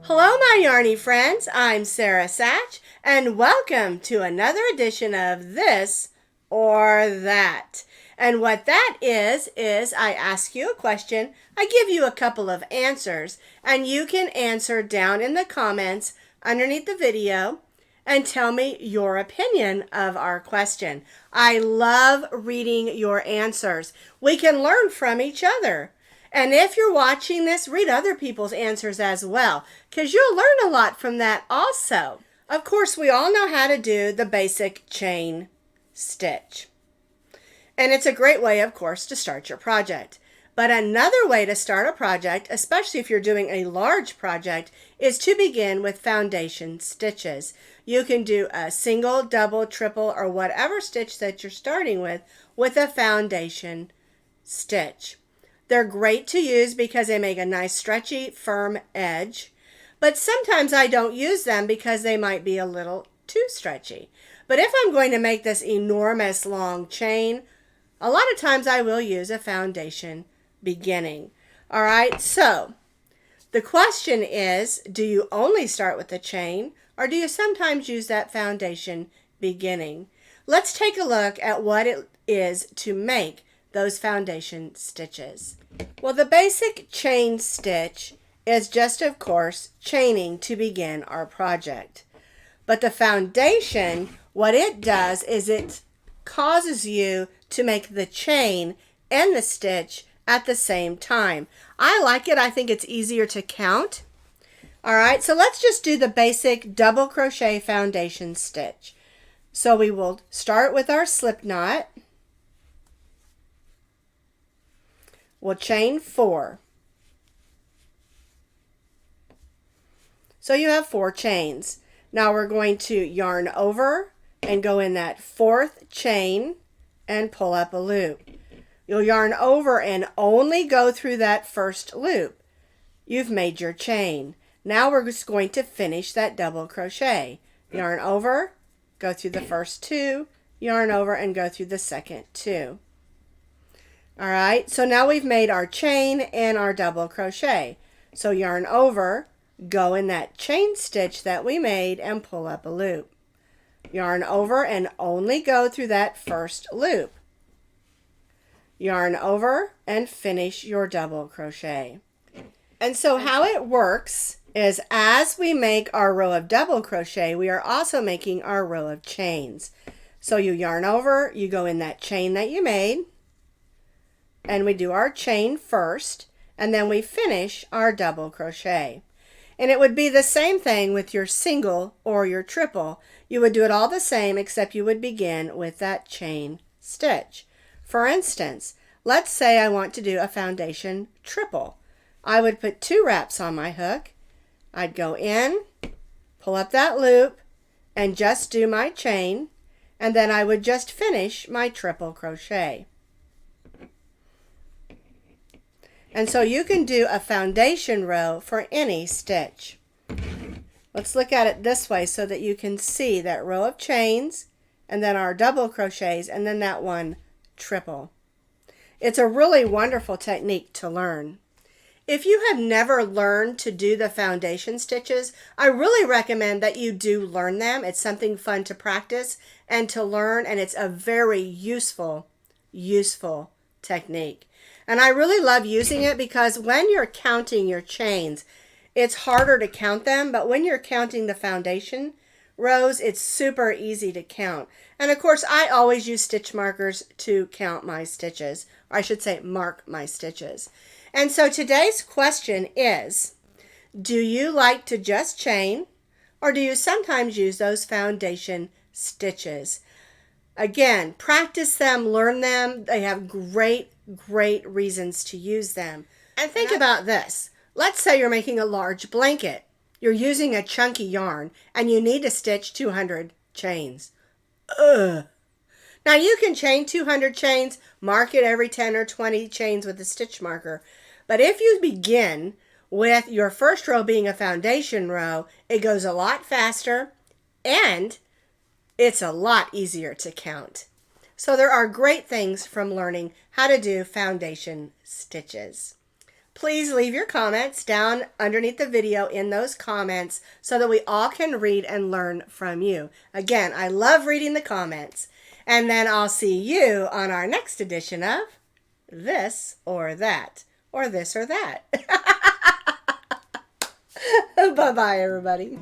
Hello, my yarny friends. I'm SAch, and welcome to another edition of This or That. And what that is I ask you a question, I give you a couple of answers, and you can answer down in the comments underneath the video and tell me your opinion of our question. I love reading your answers. We can learn from each other. And if you're watching this, read other people's answers as well, because you'll learn a lot from that also. Of course, we all know how to do the basic chain stitch. And it's a great way, of course, to start your project. But another way to start a project, especially if you're doing a large project, is to begin with foundation stitches. You can do a single, double, triple, or whatever stitch that you're starting with a foundation stitch. They're great to use because they make a nice stretchy, firm edge. But sometimes I don't use them because they might be a little too stretchy. But if I'm going to make this enormous long chain, a lot of times I will use a foundation beginning. All right, so the question is, do you only start with the chain or do you sometimes use that foundation beginning? Let's take a look at what it is to make those foundation stitches. Well, the basic chain stitch is just, of course, chaining to begin our project. But the foundation, what it does is it causes you to make the chain and the stitch at the same time. I like it. I think it's easier to count. All right, so let's just do the basic double crochet foundation stitch. So we will start with our slip knot. We'll chain 4. So you have 4 chains. Now we're going to yarn over and go in that 4th chain and pull up a loop. You'll yarn over and only go through that first loop. You've made your chain. Now we're just going to finish that double crochet. Yarn over, go through the first 2, yarn over and go through the second 2. All right, so now we've made our chain and our double crochet. So yarn over, go in that chain stitch that we made and pull up a loop. Yarn over and only go through that first loop. Yarn over and finish your double crochet. And so how it works is as we make our row of double crochet, we are also making our row of chains. So you yarn over, you go in that chain that you made, and we do our chain first, and then we finish our double crochet. And it would be the same thing with your single or your triple. You would do it all the same, except you would begin with that chain stitch. For instance, let's say I want to do a foundation triple. I would put 2 wraps on my hook. I'd go in, pull up that loop, and just do my chain, and then I would just finish my triple crochet. And so you can do a foundation row for any stitch. Let's look at it this way so that you can see that row of chains and then our double crochets and then that one triple. It's a really wonderful technique to learn. If you have never learned to do the foundation stitches, I really recommend that you do learn them. It's something fun to practice and to learn, and it's a very useful technique. And I really love using it because when you're counting your chains, it's harder to count them, but when you're counting the foundation rows, it's super easy to count. And of course, I always use stitch markers to count my stitches, or I should say mark my stitches. And so today's question is, do you like to just chain, or do you sometimes use those foundation stitches? Again, practice them, learn them. They have great reasons to use them. And think about this. Let's say you're making a large blanket. You're using a chunky yarn and you need to stitch 200 chains. Ugh. Now you can chain 200 chains, mark it every 10 or 20 chains with a stitch marker. But if you begin with your first row being a foundation row, it goes a lot faster and it's a lot easier to count. So there are great things from learning how to do foundation stitches. please leave your comments down underneath the video in those comments so that we all can read and learn from you. Again, I love reading the comments. And then I'll see you on our next edition of This or That, or This or That. Bye-bye, everybody.